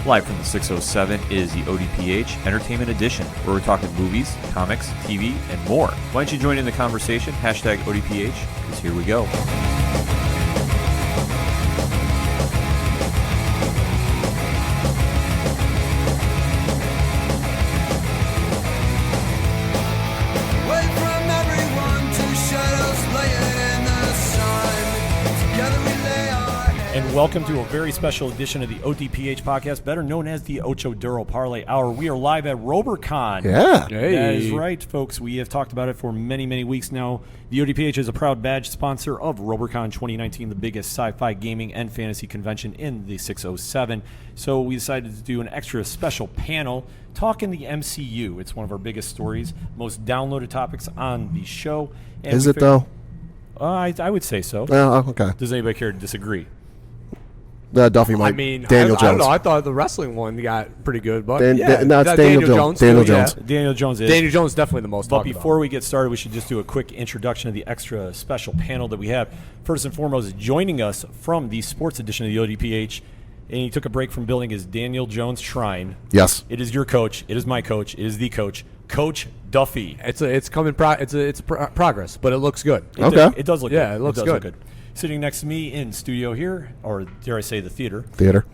Live from the 607 is the ODPH Entertainment Edition, where we're talking movies, comics, TV, and more. Why don't you join in the conversation? Hashtag ODPH, because here we go. And welcome to a very special edition of the ODPH podcast, better known as the Ocho Duro Parlay Hour. We are live at RoberCon. Yeah. Hey. That is right, folks. We have talked about it for many, many weeks now. The ODPH is a proud badge sponsor of RoberCon 2019, the biggest sci-fi gaming and fantasy convention in the 607. So we decided to do an extra special panel talking the MCU. It's one of our biggest stories, most downloaded topics on the show. And is it, though? I would say so. Oh, okay. Does anybody care to disagree? Duffy might. I mean, Daniel Jones. I don't know. I thought the wrestling one got pretty good, but no, it's Daniel Jones. Daniel Jones. Daniel Jones is. Daniel Jones is definitely the most. But before we get started, we should just do a quick introduction of the extra special panel that we have. First and foremost, joining us from the sports edition of the ODPH, and he took a break from building his Daniel Jones shrine. Yes. It is your coach. It is my coach. It is the coach, Coach Duffy. It's coming. It's progress, but it looks good. It does look good. Yeah, it looks good. Sitting next to me in studio here, or dare I say the theater,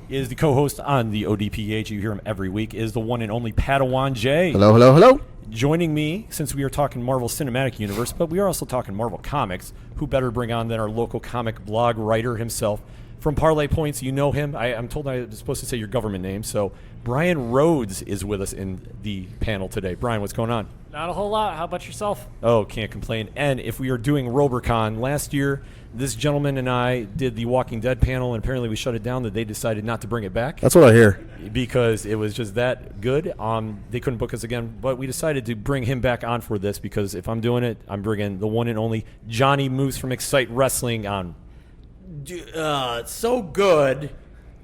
is the co-host on the ODPH. You hear him every week, is the one and only Padawan J. Hello, hello, hello. Joining me, since we are talking Marvel Cinematic Universe, but we are also talking Marvel Comics, who better bring on than our local comic blog writer himself. From Parlay Points, you know him. I'm told I'm supposed to say your government name, so Brian Rhodes is with us in the panel today. Brian, what's going on? Not a whole lot. How about yourself? Oh, can't complain. And if we are doing RoberCon, last year, this gentleman and I did the Walking Dead panel, and apparently we shut it down that they decided not to bring it back. That's what I hear. Because it was just that good. They couldn't book us again, but we decided to bring him back on for this because if I'm doing it, I'm bringing the one and only Johnny Moose from Excite Wrestling on. It's so good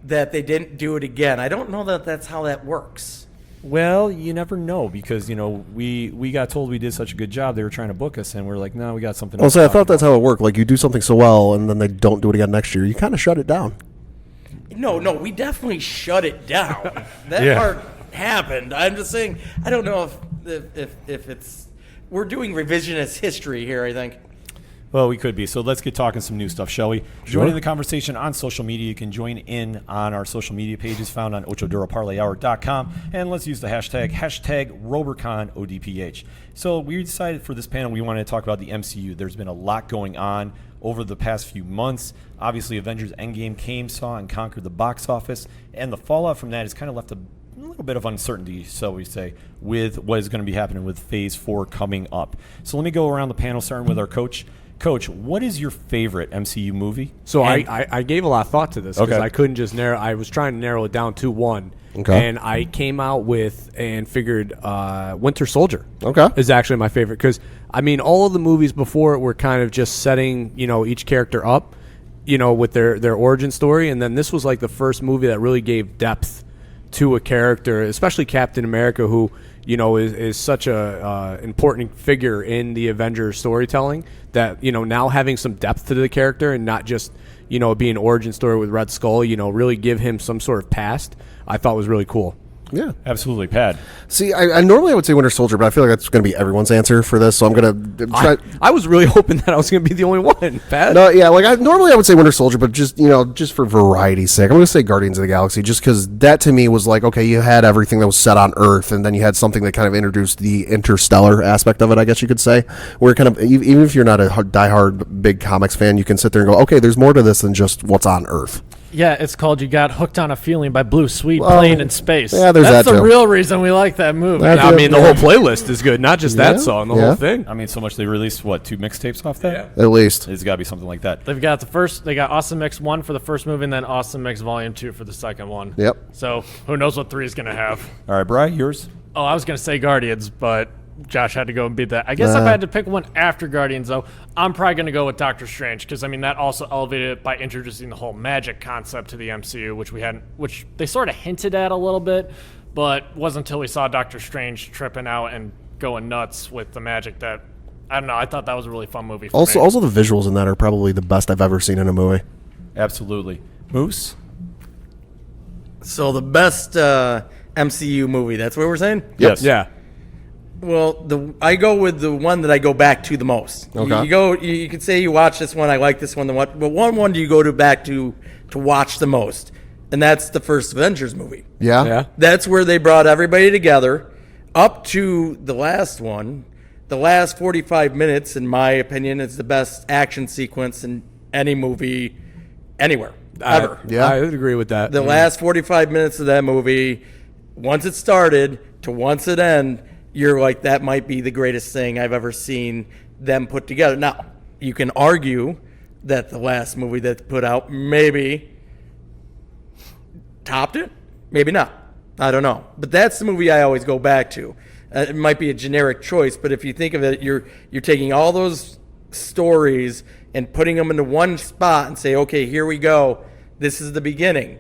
that they didn't do it again. I don't know that that's how that works. Well, you never know because, we got told we did such a good job. They were trying to book us, and we're like, no, we got something else. I thought that's how it worked. Like, you do something so well, and then they don't do it again next year. You kind of shut it down. No, we definitely shut it down. That part happened. I'm just saying, I don't know if it's... We're doing revisionist history here, I think. Well, we could be. So let's get talking some new stuff, shall we? Sure. Joining the conversation on social media. You can join in on our social media pages found on OchoDuroParlayHour.com. And let's use the hashtag RoberConODPH. So we decided for this panel we wanted to talk about the MCU. There's been a lot going on over the past few months. Obviously, Avengers Endgame came, saw, and conquered the box office. And the fallout from that has kind of left a little bit of uncertainty, so we say, with what is going to be happening with Phase 4 coming up. So let me go around the panel, starting with our coach. Coach, what is your favorite MCU movie? So I gave a lot of thought to this because I couldn't just narrow. I was trying to narrow it down to one, and I came out with and figured Winter Soldier. Is actually my favorite because all of the movies before it were kind of just setting each character up, with their origin story, and then this was like the first movie that really gave depth to a character, especially Captain America, who is such a important figure in the Avengers storytelling that, now having some depth to the character and not just, being an origin story with Red Skull, really give him some sort of past, I thought was really cool. Yeah. Absolutely, Pat. See, I normally I would say Winter Soldier, but I feel like that's going to be everyone's answer for this, so I'm going to try. I was really hoping that I was going to be the only one, Pat. No, yeah, normally I would say Winter Soldier, but just for variety's sake, I'm going to say Guardians of the Galaxy, just because that to me was like, okay, you had everything that was set on Earth, and then you had something that kind of introduced the interstellar aspect of it, I guess you could say, where kind of, even if you're not a diehard big comics fan, you can sit there and go, okay, there's more to this than just what's on Earth. Yeah, it's called You Got Hooked on a Feeling by Blue Swede playing in space. Yeah, there's That's that the too. real reason we like that movie. The whole playlist is good, not just that song, the whole thing. So much they released, 2 mixtapes off that? Yeah. At least. It's got to be something like that. They got Awesome Mix 1 for the first movie and then Awesome Mix Volume 2 for the second one. Yep. So who knows what 3 is going to have. All right, Bri, yours? Oh, I was going to say Guardians, but Josh had to go and beat that. I guess if I had to pick one after Guardians, though, I'm probably going to go with Doctor Strange because that also elevated it by introducing the whole magic concept to the MCU, which they sort of hinted at a little bit, but wasn't until we saw Doctor Strange tripping out and going nuts with the magic that I don't know. I thought that was a really fun movie. For me. Also, the visuals in that are probably the best I've ever seen in a movie. Absolutely, Moose. So the best MCU movie, that's what we're saying? Yes. Yeah. Well, I go with the one that I go back to the most. Okay. You can say you watch this one, I like this one, but one do you go back to watch the most? And that's the first Avengers movie. Yeah. That's where they brought everybody together up to the last one. The last 45 minutes, in my opinion, is the best action sequence in any movie anywhere, ever. I would agree with that. The last 45 minutes of that movie, once it started to once it end, you're like, that might be the greatest thing I've ever seen them put together. Now, you can argue that the last movie that's put out maybe topped it, maybe not. I don't know. But that's the movie I always go back to. It might be a generic choice, but if you think of it, you're taking all those stories and putting them into one spot and say, okay, here we go. This is the beginning,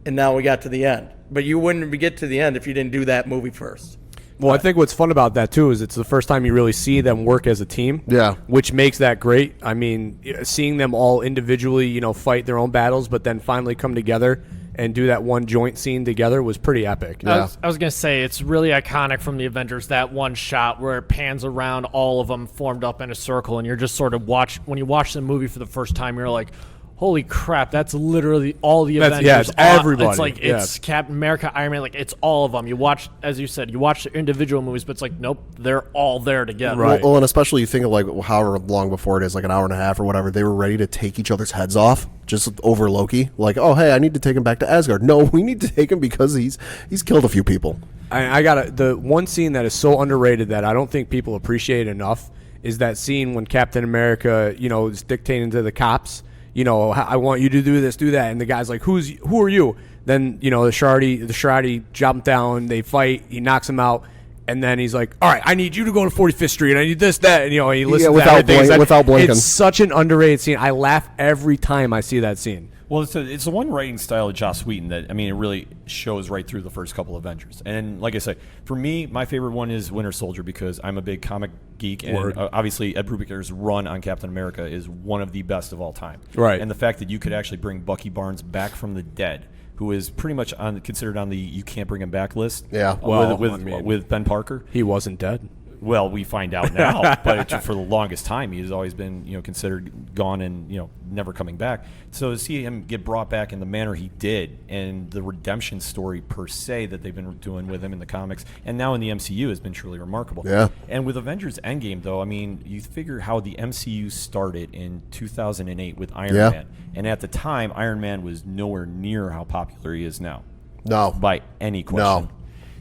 and now we got to the end. But you wouldn't get to the end if you didn't do that movie first. Well, I think what's fun about that, too, is it's the first time you really see them work as a team. Yeah. Which makes that great. I mean, seeing them all individually, fight their own battles, but then finally come together and do that one joint scene together was pretty epic. Yeah. I was going to say, it's really iconic from the Avengers, that one shot where it pans around all of them formed up in a circle, and you're just sort of when you watch the movie for the first time, you're like, holy crap, that's literally all the Avengers. Yeah, it's everybody. It's like, it's Captain America, Iron Man, like, it's all of them. You watch, as you said, you watch the individual movies, but it's like, nope, they're all there together. Right. Well, and especially you think of like however long before it is, like an hour and a half or whatever, they were ready to take each other's heads off just over Loki. Like, oh, hey, I need to take him back to Asgard. No, we need to take him because he's killed a few people. I got the one scene that is so underrated that I don't think people appreciate enough is that scene when Captain America, is dictating to the cops, I want you to do this, do that, and the guy's like, who are you? Then the Shardy jump down, they fight, he knocks him out, and then he's like, all right, I need you to go to 45th Street, I need this, that, and he listens to everything. Without blinking. It's such an underrated scene. I laugh every time I see that scene. Well, it's the one writing style of Joss Whedon that, it really shows right through the first couple of Avengers. And like I say, for me, my favorite one is Winter Soldier because I'm a big comic geek, and obviously Ed Brubaker's run on Captain America is one of the best of all time. Right. And the fact that you could actually bring Bucky Barnes back from the dead, who is pretty much considered on the you can't bring him back list. Yeah. With Ben Parker. He wasn't dead. Well, we find out now, but for the longest time, he's always been, considered gone and, never coming back. So to see him get brought back in the manner he did, and the redemption story per se that they've been doing with him in the comics and now in the MCU has been truly remarkable. Yeah. And with Avengers Endgame, though, you figure how the MCU started in 2008 with Iron Man, and at the time, Iron Man was nowhere near how popular he is now. No. By any question. No.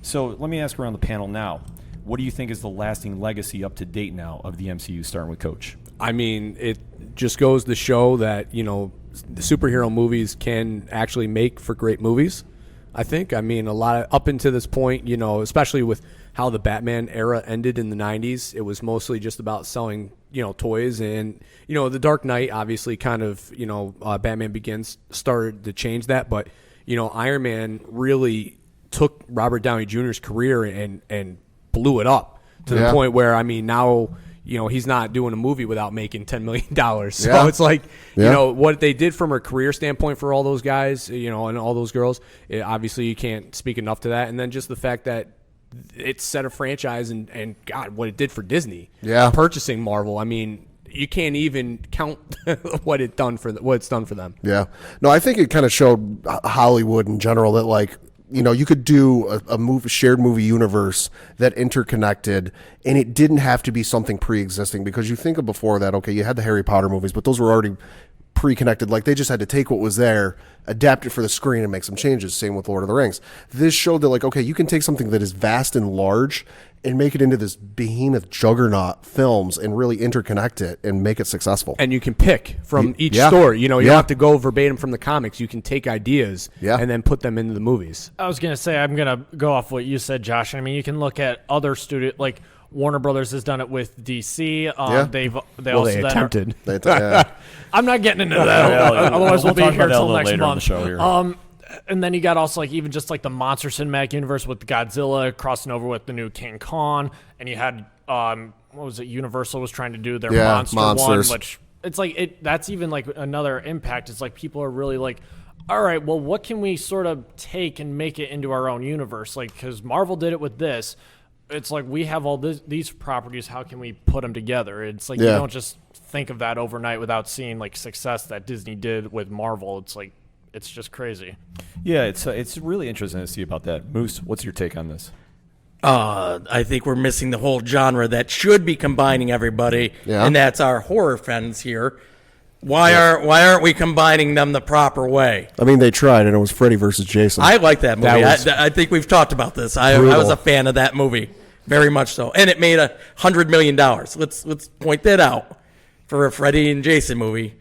So let me ask around the panel now. What do you think is the lasting legacy up to date now of the MCU, starting with Coach? It just goes to show that, the superhero movies can actually make for great movies, I think. A lot of, up until this point, especially with how the Batman era ended in the 90s, it was mostly just about selling, toys. And, The Dark Knight obviously kind of, Batman Begins started to change that. But, Iron Man really took Robert Downey Jr.'s career and blew it up to the point where, now, he's not doing a movie without making $10 million. So it's like, what they did from a career standpoint for all those guys, and all those girls, obviously you can't speak enough to that. And then just the fact that it set a franchise and God, what it did for Disney. Yeah. Purchasing Marvel. You can't even count what it's done for them. Yeah. No, I think it kind of showed Hollywood in general that, you could do a shared movie universe that interconnected, and it didn't have to be something pre-existing, because you think of before that, okay, you had the Harry Potter movies, but those were already pre-connected. Like, they just had to take what was there, adapt it for the screen, and make some changes. Same with Lord of the Rings. This showed that, okay, you can take something that is vast and large and make it into this behemoth juggernaut films and really interconnect it and make it successful. And you can pick from each story. You don't have to go verbatim from the comics. You can take ideas and then put them into the movies. I was going to say, I'm going to go off what you said, Josh. You can look at other studios, like Warner Brothers has done it with DC. They attempted. I'm not getting into that. Otherwise, we'll be here till next month. On the show here. And then you got also even just the Monster Cinematic Universe with Godzilla crossing over with the new King Kong, and you had what was it? Universal was trying to do their Monsters. One, which it's that's even another impact. It's people are really all right, well, what can we sort of take and make it into our own universe? Like, because Marvel did it with this. It's like we have all these properties. How can we put them together? It's like you don't just think of that overnight without seeing like success that Disney did with Marvel. It's like it's just crazy. Yeah, it's really interesting to see about that. Moose, what's your take on this? I think we're missing the whole genre that should be combining everybody, and that's our horror fans here. Why aren't we combining them the proper way? I mean, they tried, and it was Freddy versus Jason. I like that movie. I think we've talked about this. I was a fan of that movie, very much so, and it made $100 million. Let's point that out for a Freddy and Jason movie,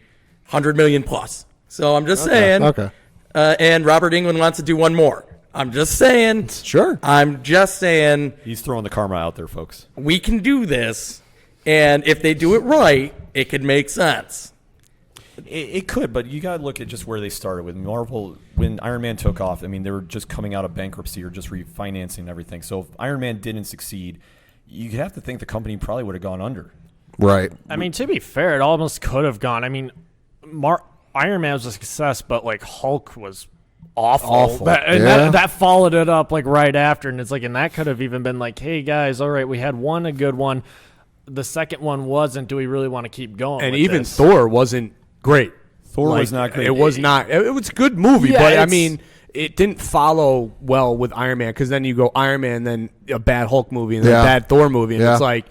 $100 million plus. So I'm just saying. Okay. And Robert Englund wants to do one more. I'm just saying. Sure. I'm just saying. He's throwing the karma out there, folks. We can do this, and if they do it right, it could make sense. It could, but you got to look at just where they started with Marvel. When Iron Man took off, I mean, they were just coming out of bankruptcy or just refinancing everything. So if Iron Man didn't succeed, you have to think the company probably would have gone under. Right. I mean, to be fair, it almost could have gone. I mean, Iron Man was a success, but like Hulk was awful. That followed it up like right after, and it's like, and that could have even been like, hey guys, all right, we had a good one. The second one wasn't. Do we really want to keep going? And with even this? Thor wasn't great. Thor was not great. It was not. It was a good movie, but I mean, it didn't follow well with Iron Man because then you go Iron Man, then a bad Hulk movie, and then a bad Thor movie, and it's like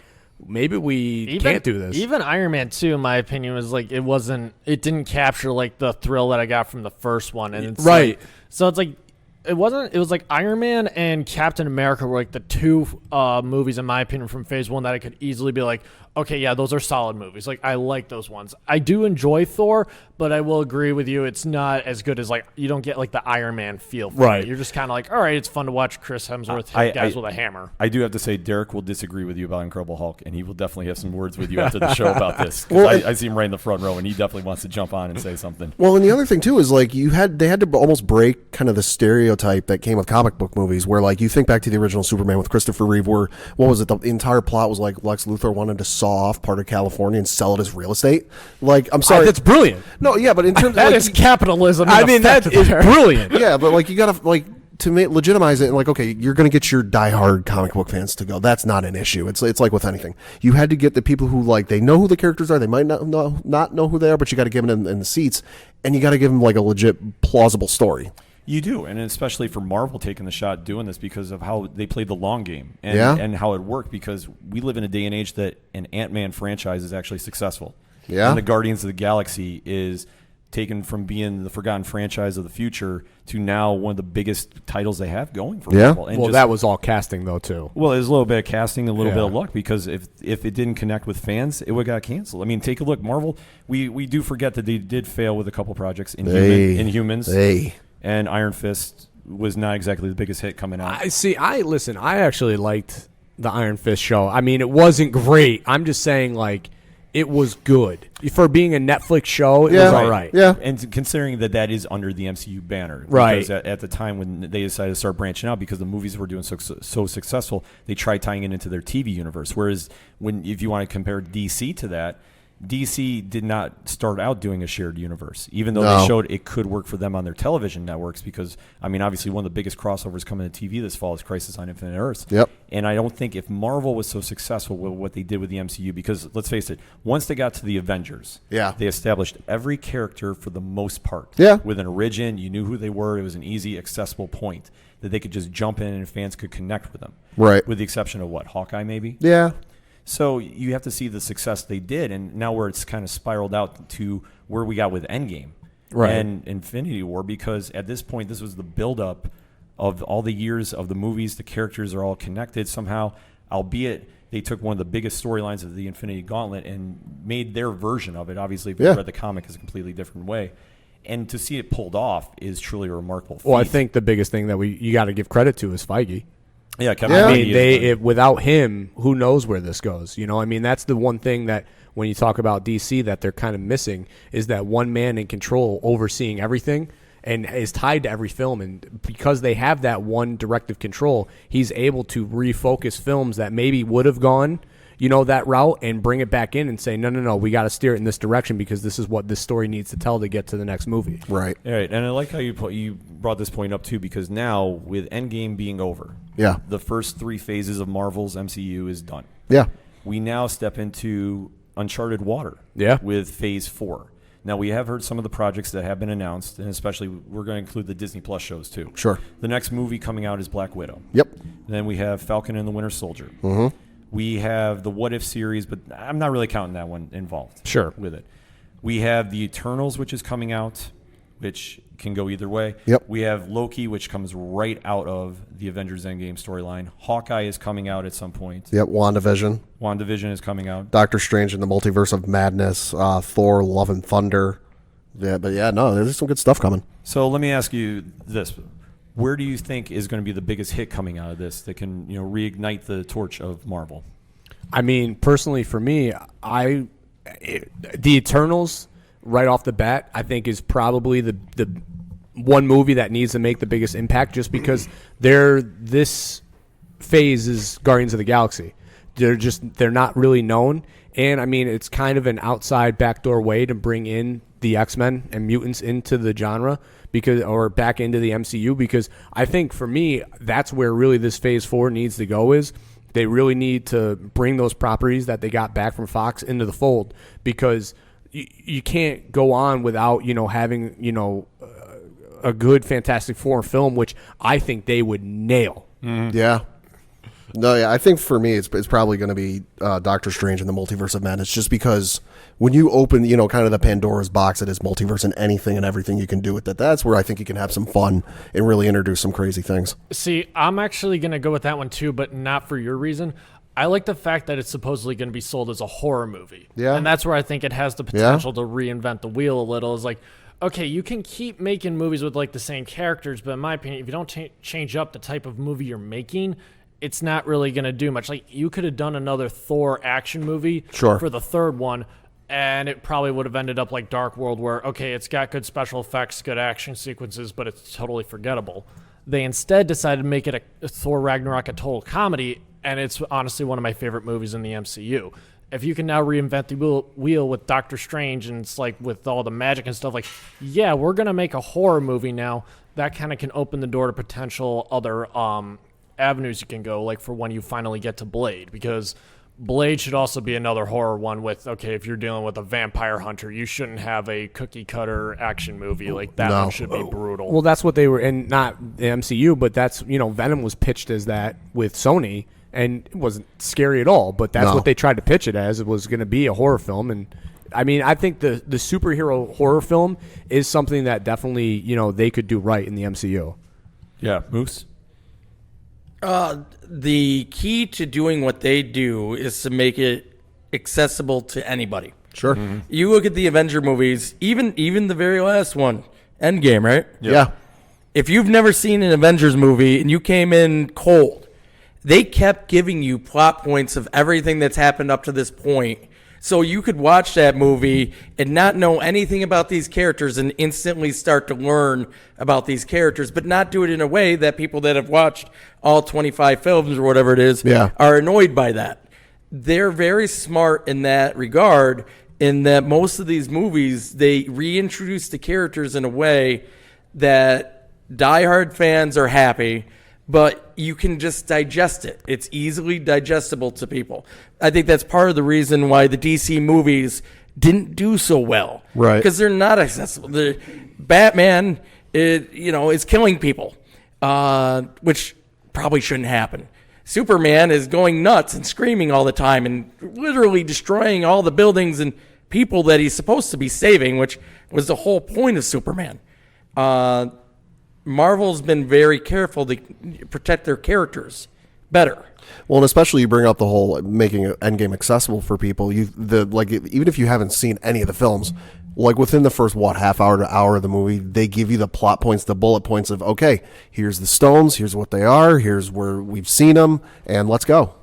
maybe we can't do this. Even Iron Man 2, in my opinion, was like it didn't capture like the thrill that I got from the first one, and it's right. Like, so it's like it was like Iron Man and Captain America were like the two movies, in my opinion, from Phase 1 that I could easily be like, okay, yeah, those are solid movies. Like, I like those ones. I do enjoy Thor, but I will agree with you, it's not as good as, like, you don't get, like, the Iron Man feel for it. You're just kind of like, all right, it's fun to watch Chris Hemsworth hit guys with a hammer. I do have to say, Derek will disagree with you about Incredible Hulk, and he will definitely have some words with you after the show about this. Well, I see him right in the front row, and he definitely wants to jump on and say something. Well, and the other thing, too, is, like, they had to almost break kind of the stereotype that came with comic book movies, where, like, you think back to the original Superman with Christopher Reeve, where, what was it, the entire plot was, like, Lex Luthor wanted to saw off part of California and sell it as real estate. Like, I'm sorry, that's brilliant. No, yeah, but in terms that of, like, is capitalism. I mean, that is brilliant. Yeah, but like you gotta like to legitimize it and like, okay, you're gonna get your diehard comic book fans to go. That's not an issue. It's like with anything. You had to get the people who like they know who the characters are. They might not know who they are, but you got to give them in the seats, and you got to give them like a legit plausible story. You do, and especially for Marvel taking the shot doing this because of how they played the long game and how it worked, because we live in a day and age that an Ant-Man franchise is actually successful. Yeah. And the Guardians of the Galaxy is taken from being the forgotten franchise of the future to now one of the biggest titles they have going for Marvel. And that was all casting, though, too. Well, there's a little bit of casting, a little bit of luck, because if it didn't connect with fans, it would have got canceled. I mean, take a look. Marvel, we do forget that they did fail with a couple projects in Inhumans. And Iron Fist was not exactly the biggest hit coming out. I actually liked the Iron Fist show. I mean, it wasn't great. I'm just saying, like, it was good. For being a Netflix show, it was all right. Yeah. And considering that is under the MCU banner. Right. Because at the time when they decided to start branching out, because the movies were doing so successful, they tried tying it into their TV universe. Whereas if you want to compare DC to that, DC did not start out doing a shared universe, even though they showed it could work for them on their television networks, because, I mean, obviously one of the biggest crossovers coming to TV this fall is Crisis on Infinite Earths. Yep. And I don't think if Marvel was so successful with what they did with the MCU, because let's face it, once they got to the Avengers, they established every character for the most part. Yeah. With an origin, you knew who they were. It was an easy, accessible point that they could just jump in and fans could connect with them. Right. With the exception of Hawkeye maybe? Yeah. So you have to see the success they did, and now where it's kind of spiraled out to where we got with Endgame and Infinity War, because at this point, this was the buildup of all the years of the movies. The characters are all connected somehow, albeit they took one of the biggest storylines of the Infinity Gauntlet and made their version of it. Obviously, if you read the comic, it's a completely different way. And to see it pulled off is truly a remarkable feat. Well, I think the biggest thing that you got to give credit to is Feige. Yeah, Kevin Feige. Without him, who knows where this goes? You know, I mean, that's the one thing that when you talk about DC that they're kind of missing is that one man in control overseeing everything and is tied to every film. And because they have that one directive control, he's able to refocus films that maybe would have gone, that route and bring it back in and say, no, we got to steer it in this direction because this is what this story needs to tell to get to the next movie. Right. All right, and I like how you brought this point up too, because now with Endgame being over, the first 3 phases of Marvel's MCU is done. Yeah. We now step into uncharted water. Yeah. With Phase 4. Now, we have heard some of the projects that have been announced, and especially we're going to include the Disney Plus shows too. Sure. The next movie coming out is Black Widow. Yep. Then we have Falcon and the Winter Soldier. Mm-hmm. We have the What If series, but I'm not really counting that one involved. Sure. With it. We have the Eternals, which is coming out, which can go either way. Yep. We have Loki, which comes right out of the Avengers Endgame storyline. Hawkeye is coming out at some point. Yep. WandaVision is coming out. Doctor Strange in the Multiverse of Madness. Thor, Love and Thunder. Yeah, but there's some good stuff coming. So let me ask you this. Where do you think is going to be the biggest hit coming out of this that can reignite the torch of Marvel? I mean, personally for me, the Eternals right off the bat, I think is probably the one movie that needs to make the biggest impact just because this phase is Guardians of the Galaxy. They're not really known. And I mean, it's kind of an outside backdoor way to bring in the X-Men and mutants into the genre or back into the MCU, because I think for me, that's where really this Phase 4 needs to go is they really need to bring those properties that they got back from Fox into the fold, because you can't go on without, having, a good Fantastic Four film, which I think they would nail. Mm-hmm. Yeah. No, yeah, I think for me it's probably going to be Doctor Strange in the Multiverse of Madness, just because when you open, kind of the Pandora's box that is multiverse and anything and everything you can do with it, that's where I think you can have some fun and really introduce some crazy things. See, I'm actually going to go with that one too, but not for your reason. I like the fact that it's supposedly going to be sold as a horror movie. Yeah. And that's where I think it has the potential to reinvent the wheel a little. Is like, okay, you can keep making movies with like the same characters, but in my opinion, if you don't change up the type of movie you're making, it's not really going to do much. Like, you could have done another Thor action movie for the third one, and it probably would have ended up like Dark World, where, okay, it's got good special effects, good action sequences, but it's totally forgettable. They instead decided to make it a Thor Ragnarok a total comedy, and it's honestly one of my favorite movies in the MCU. If you can now reinvent the wheel with Doctor Strange, and it's like with all the magic and stuff, like, yeah, we're going to make a horror movie now, that kind of can open the door to potential other avenues you can go, like for when you finally get to Blade, because Blade should also be another horror one with, okay, if you're dealing with a vampire hunter, you shouldn't have a cookie cutter action movie like that. One should be brutal. Well, that's what they were, and not the MCU, but that's, Venom was pitched as that with Sony, and it wasn't scary at all, but that's what they tried to pitch it as. It was going to be a horror film. And I mean, I think the superhero horror film is something that definitely, they could do right in the MCU. Yeah. Moose? The key to doing what they do is to make it accessible to anybody. Sure. Mm-hmm. You look at the Avenger movies, even the very last one, Endgame, right? Yeah. If you've never seen an Avengers movie and you came in cold, they kept giving you plot points of everything that's happened up to this point. So you could watch that movie and not know anything about these characters and instantly start to learn about these characters, but not do it in a way that people that have watched all 25 films or whatever it is are annoyed by that. They're very smart in that regard, in that most of these movies, they reintroduce the characters in a way that diehard fans are happy, but you can just digest it. It's easily digestible to people. I think that's part of the reason why the DC movies didn't do so well. Right. Because they're not accessible. The Batman, is killing people, which probably shouldn't happen. Superman is going nuts and screaming all the time and literally destroying all the buildings and people that he's supposed to be saving, which was the whole point of Superman. Marvel's been very careful to protect their characters better. Well, and especially you bring up the whole making Endgame accessible for people. Even if you haven't seen any of the films, like within the first half hour to hour of the movie, they give you the plot points, the bullet points of, okay, here's the stones, here's what they are, here's where we've seen them, and let's go.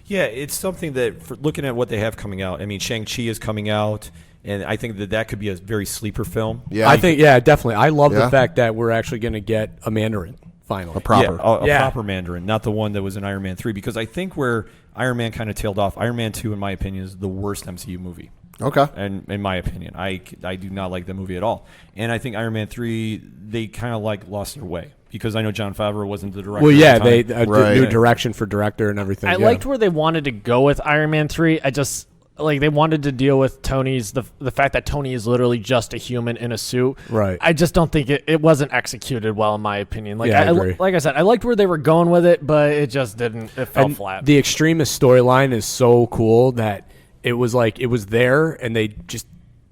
Yeah, it's something that, for looking at what they have coming out, I mean, Shang-Chi is coming out, and I think that could be a very sleeper film. Yeah, I think, definitely. I love the fact that we're actually going to get a Mandarin finally. A proper proper Mandarin, not the one that was in Iron Man 3, because I think where Iron Man kind of tailed off. Iron Man 2, in my opinion, is the worst MCU movie. Okay. And in my opinion, I do not like the movie at all. And I think Iron Man 3, they kind of lost their way. Because I know John Favreau wasn't the director. Well, yeah, at the time. new direction for director and everything. I liked where they wanted to go with Iron Man 3. I just they wanted to deal with Tony's the fact that Tony is literally just a human in a suit. Right. I just don't think it wasn't executed well, in my opinion. I agree. Like I said, I liked where they were going with it, but it just didn't. It fell flat. The Extremist storyline is so cool that it was there, and they just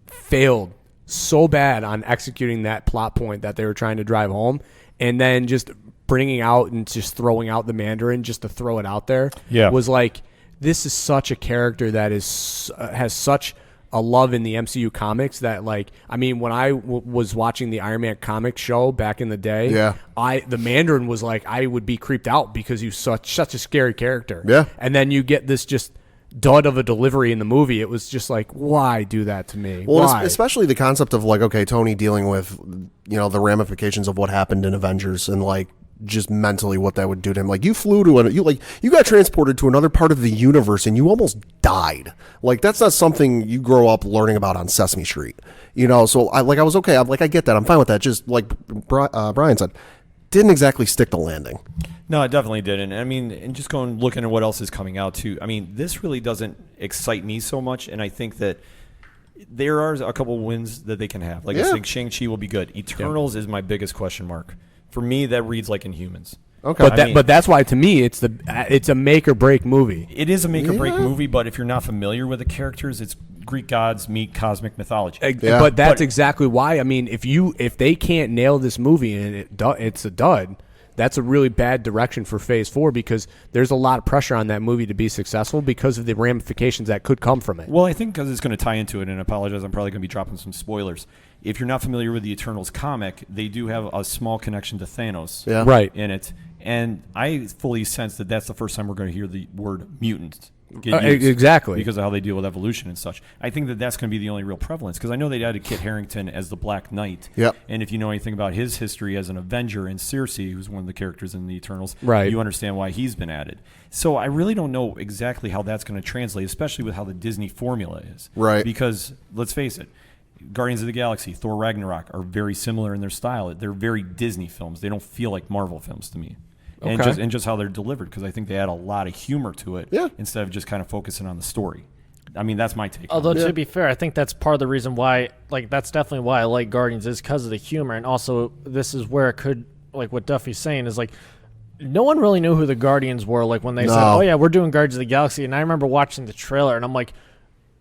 failed so bad on executing that plot point that they were trying to drive home. And then just bringing out and just throwing out the Mandarin just to throw it out there was like, this is such a character that has such a love in the MCU comics that, like, I mean, when I was watching the Iron Man comic show back in the day, the Mandarin was like, I would be creeped out because he's such a scary character. Yeah. And then you get this just dud of a delivery in the movie. It was just like, why do that to me? Well, why? Especially the concept of like, okay, Tony dealing with, the ramifications of what happened in Avengers and like just mentally what that would do to him. Like you flew to you got transported to another part of the universe and you almost died. Like that's not something you grow up learning about on Sesame Street. So I was okay. I get that. I'm fine with that. Just like Brian said, didn't exactly stick the landing. No, it definitely didn't. I mean, and just looking at what else is coming out too. I mean, this really doesn't excite me so much, and I think that there are a couple wins that they can have. Like I think Shang-Chi will be good. Eternals is my biggest question mark. For me, that reads like Inhumans. Okay, but that's why to me it's a make or break movie. It is a make or break movie, but if you're not familiar with the characters, it's Greek gods meet cosmic mythology. But that's exactly why. I mean, if they can't nail this movie and it's a dud, that's a really bad direction for Phase 4 because there's a lot of pressure on that movie to be successful because of the ramifications that could come from it. Well, I think because it's going to tie into it, and I apologize, I'm probably going to be dropping some spoilers. If you're not familiar with the Eternals comic, they do have a small connection to Thanos in it. And I fully sense that that's the first time we're going to hear the word mutant get used. Exactly. Because of how they deal with evolution and such. I think that that's going to be the only real prevalence because I know they added Kit Harington as the Black Knight. Yep. And if you know anything about his history as an Avenger and Circe, who's one of the characters in the Eternals, you understand why he's been added. So I really don't know exactly how that's going to translate, especially with how the Disney formula is. Right. Because, let's face it, Guardians of the Galaxy, Thor Ragnarok are very similar in their style. They're very Disney films. They don't feel like Marvel films to me. And just how they're delivered, because I think they add a lot of humor to it instead of just kind of focusing on the story. I mean, that's my take. Although, to be fair, I think that's part of the reason why, that's definitely why I like Guardians is because of the humor. And also, this is where it could, what Duffy's saying is, no one really knew who the Guardians were, when they said, oh, yeah, we're doing Guardians of the Galaxy. And I remember watching the trailer, and I'm like,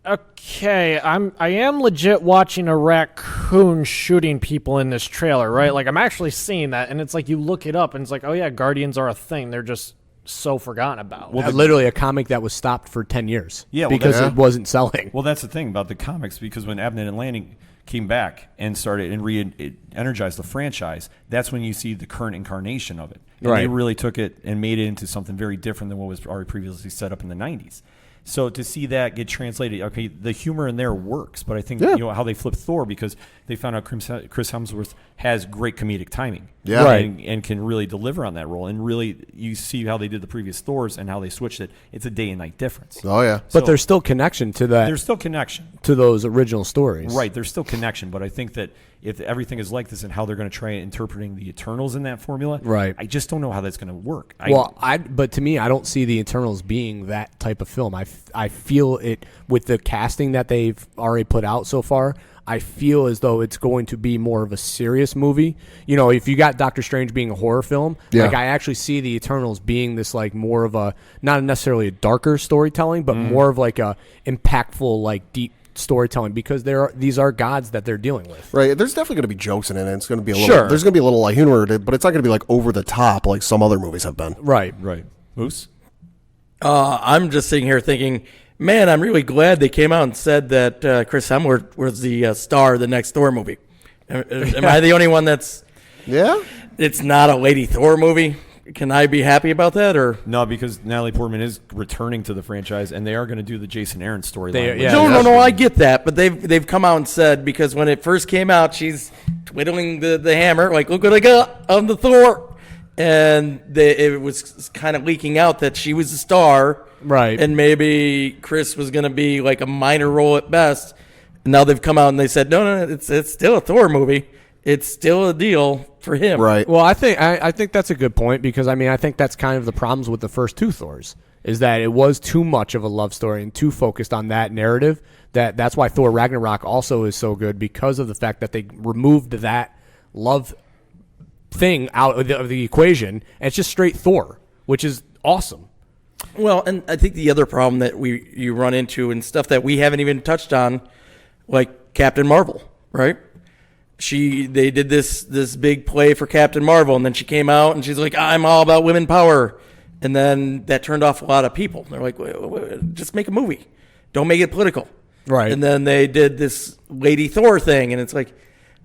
okay, I am legit watching a raccoon shooting people in this trailer, right? I'm actually seeing that, and it's you look it up, and it's oh yeah, Guardians are a thing. They're just so forgotten about. Well, literally a comic that was stopped for 10 years. Yeah, because it wasn't selling. Well, that's the thing about the comics, because when Abnett and Lanning came back and started and re-energized the franchise, that's when you see the current incarnation of it. And they really took it and made it into something very different than what was already previously set up in the 90s. So to see that get translated, okay, the humor in there works, but I think how they flipped Thor, because they found out Chris Hemsworth has great comedic timing, and can really deliver on that role. And really, you see how they did the previous Thors and how they switched it. It's a day and night difference. Oh yeah, but there's still connection to that. There's still connection to those original stories, right? There's still connection, but I think that if everything is like this and how they're going to try interpreting the Eternals in that formula, I just don't know how that's going to work. But to me, I don't see the Eternals being that type of film. I feel it with the casting that they've already put out so far. I feel as though it's going to be more of a serious movie. If you got Doctor Strange being a horror film, I actually see the Eternals being this more of a, not necessarily a darker storytelling, but more of a impactful, deep storytelling, because these are gods that they're dealing with. Right. There's definitely going to be jokes in it, and it's going to be a little. There's going to be a little humor, but it's not going to be over the top like some other movies have been. Right. Moose? I'm just sitting here thinking, man, I'm really glad they came out and said that Chris Hemsworth was the star of the next Thor movie. Am I the only one that's... Yeah? It's not a Lady Thor movie? Can I be happy about that, or no? Because Natalie Portman is returning to the franchise, and they are going to do the Jason Aaron storyline. No, I get that, but they've come out and said, because when it first came out, she's twiddling the hammer, look what I got, I'm the Thor, and it was kind of leaking out that she was a star, right? And maybe Chris was going to be like a minor role at best. And now they've come out and they said, no, it's still a Thor movie. It's still a deal for him, right? Well, I think that's a good point because I think that's kind of the problems with the first two Thors is that it was too much of a love story and too focused on that narrative. That's why Thor Ragnarok also is so good because of the fact that they removed that love thing out of the equation, and it's just straight Thor, which is awesome. Well, and I think the other problem that you run into and stuff that we haven't even touched on, like Captain Marvel, right? They did this big play for Captain Marvel, and then she came out and she's like, I'm all about women power. And then that turned off a lot of people. They're like, wait, just make a movie. Don't make it political. Right. And then they did this Lady Thor thing, and it's like,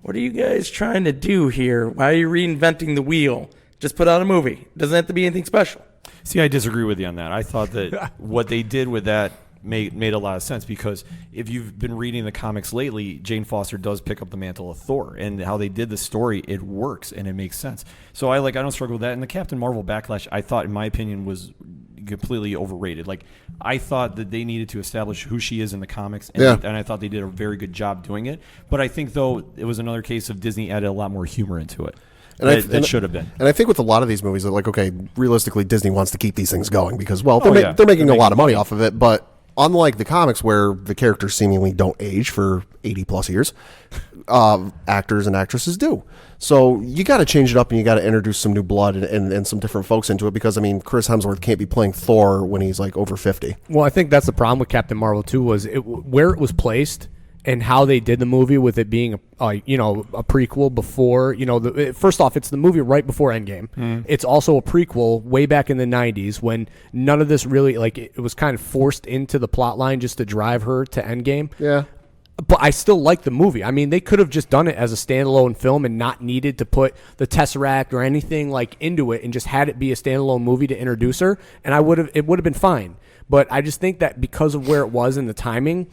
what are you guys trying to do here? Why are you reinventing the wheel? Just put out a movie. Doesn't have to be anything special. See, I disagree with you on that. I thought that what they did with that made a lot of sense because if you've been reading the comics lately, Jane Foster does pick up the mantle of Thor, and how they did the story, it works and it makes sense. So I don't struggle with that. And the Captain Marvel backlash, I thought, in my opinion, was completely overrated. Like, I thought that they needed to establish who she is in the comics, and, and I thought they did a very good job doing it. But I think, though, it was another case of Disney added a lot more humor into it. That should have been. And I think with a lot of these movies, like, okay, realistically, Disney wants to keep these things going because, well, they're making a lot of money off of it, but unlike the comics where the characters seemingly don't age for 80 plus years, actors and actresses do. So you got to change it up and you got to introduce some new blood and some different folks into it because, I mean, Chris Hemsworth can't be playing Thor when he's like over 50. Well, I think that's the problem with Captain Marvel too, was where it was placed and how they did the movie with it being a prequel before, first off, it's the movie right before Endgame. It's also a prequel way back in the 90s when none of this really, it was kind of forced into the plot line just to drive her to Endgame. Yeah. But I still like the movie. I mean, they could have just done it as a standalone film and not needed to put the Tesseract or anything into it and just had it be a standalone movie to introduce her, and it would have been fine. But I just think that because of where it was in the timing,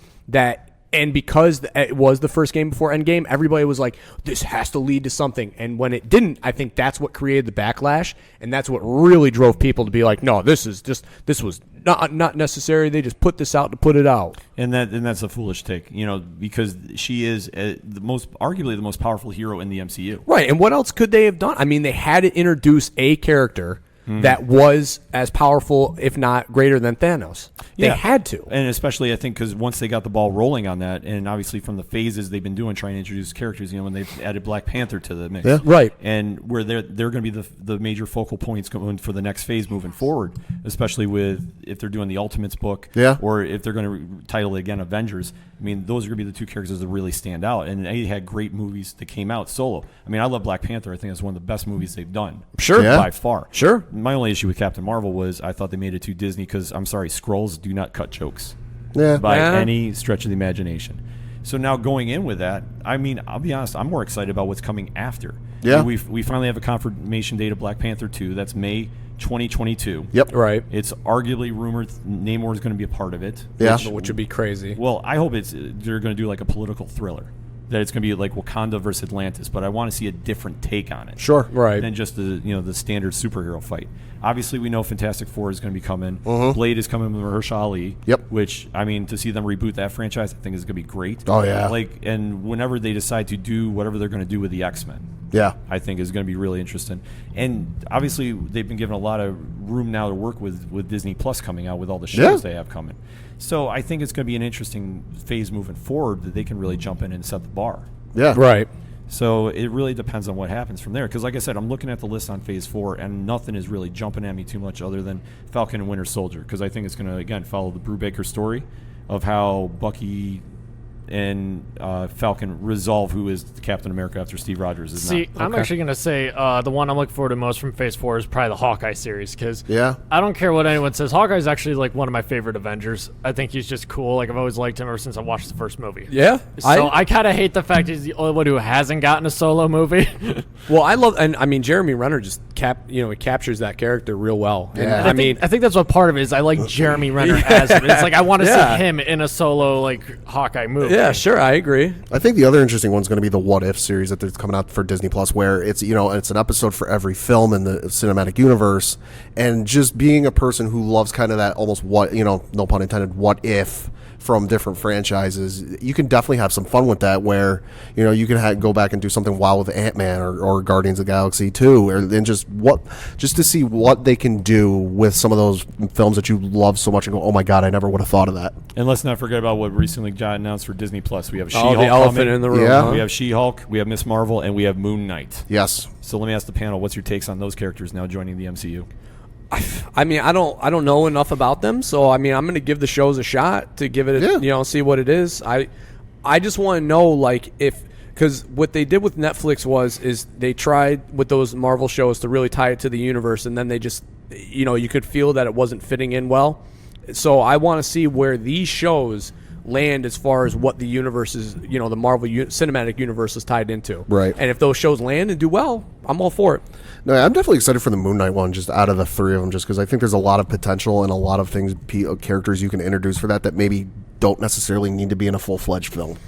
and because it was the first game before Endgame, everybody was like, this has to lead to something. And when it didn't, I think that's what created the backlash, and that's what really drove people to be like, no, this was not necessary. They just put this out to put it out. And that's a foolish take, because she is arguably the most powerful hero in the MCU. Right, and what else could they have done? I mean, they had to introduce a character that was as powerful, if not greater than Thanos. They had to. And especially, I think, because once they got the ball rolling on that, and obviously from the phases they've been doing, trying to introduce characters, when they've added Black Panther to the mix. Yeah. Right. And where they're going to be the major focal points going for the next phase moving forward, especially with if they're doing the Ultimates book, or if they're going to title it again Avengers. I mean, those are going to be the two characters that really stand out. And they had great movies that came out solo. I mean, I love Black Panther. I think it's one of the best movies they've done. Sure. By far. Sure. My only issue with Captain Marvel was I thought they made it too Disney because, I'm sorry, Skrulls do not cut jokes by any stretch of the imagination. So now going in with that, I mean, I'll be honest, I'm more excited about what's coming after. Yeah. We finally have a confirmation date of Black Panther 2. That's May 2022. Yep. Right. It's arguably rumored Namor is going to be a part of it. Yeah. Which would be crazy. Well, I hope they're going to do like a political thriller. That it's going to be like Wakanda versus Atlantis, but I want to see a different take on it. Sure. Right. Than just the standard superhero fight. Obviously, we know Fantastic Four is going to be coming. Blade is coming with Mahershala Ali. Yep. Which, I mean, to see them reboot that franchise, I think is going to be great. Oh, yeah. And whenever they decide to do whatever they're going to do with the X-Men, I think is going to be really interesting. And obviously, they've been given a lot of room now to work with Disney Plus coming out with all the shows they have coming. So I think it's going to be an interesting phase moving forward that they can really jump in and set the bar. Yeah. Right. So it really depends on what happens from there. Because like I said, I'm looking at the list on Phase 4, and nothing is really jumping at me too much other than Falcon and Winter Soldier. Because I think it's going to, again, follow the Brubaker story of how Bucky and Falcon resolve who is Captain America after Steve Rogers is not. I'm actually going to say the one I'm looking forward to most from Phase 4 is probably the Hawkeye series, because I don't care what anyone says. Hawkeye's actually like one of my favorite Avengers. I think he's just cool. Like, I've always liked him ever since I watched the first movie. Yeah. So I kind of hate the fact he's the only one who hasn't gotten a solo movie. Well, I love, and I mean, Jeremy Renner just he captures that character real well. Yeah. And I think that's what part of it is. I like Jeremy Renner as him. It's like I want to see him in a solo like Hawkeye movie. Yeah, sure, I agree. I think the other interesting one's going to be the What If series that's coming out for Disney Plus, where it's it's an episode for every film in the cinematic universe, and just being a person who loves kind of that almost no pun intended, what if from different franchises, you can definitely have some fun with that, where you can go back and do something wild with Ant-Man or Guardians of the Galaxy 2, and just to see what they can do with some of those films that you love so much and go, oh my god, I never would have thought of that. And let's not forget about what recently got announced for Disney Plus. We have She-Hulk the elephant coming. in the room. Yeah. Huh? We have She-Hulk, we have Miss Marvel, and we have Moon Knight. Yes. So let me ask the panel, what's your takes on those characters now joining the MCU? I mean, I don't know enough about them, so I mean, I'm going to give the shows a shot to give it, see what it is. I just want to know, because what they did with Netflix is they tried with those Marvel shows to really tie it to the universe, and then they just, you could feel that it wasn't fitting in well. So I want to see where these shows land as far as what the universe is, the Marvel cinematic universe is tied into. Right. And if those shows land and do well, I'm all for it. No, I'm definitely excited for the Moon Knight one, just out of the three of them, just because I think there's a lot of potential and a lot of things, characters you can introduce for that maybe don't necessarily need to be in a full-fledged film.